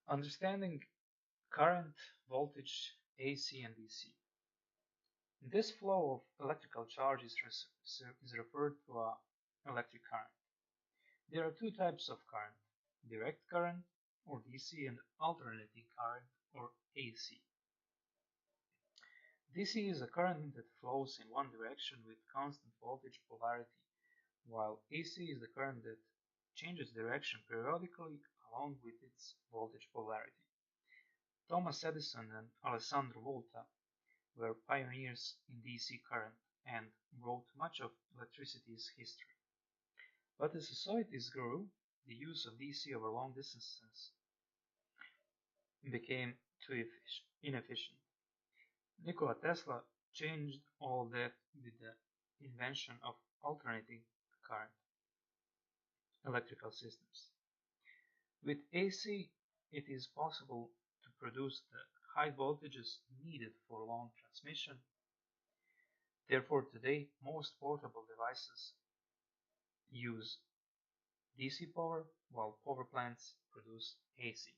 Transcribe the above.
Understanding current, voltage, AC and DC. This flow of electrical charge is referred to as electric current. There are two types of current: direct current or DC and alternating current or AC. DC is a current that flows in one direction with constant voltage polarity, while AC is the current that changes direction periodically along with its voltage polarity. Thomas Edison and Alessandro Volta were pioneers in DC current and wrote much of electricity's history. But as societies grew, the use of DC over long distances became too inefficient. Nikola Tesla changed all that with the invention of alternating current electrical systems. With AC, it is possible to produce the high voltages needed for long transmission. Therefore, today, most portable devices use DC power, while power plants produce AC.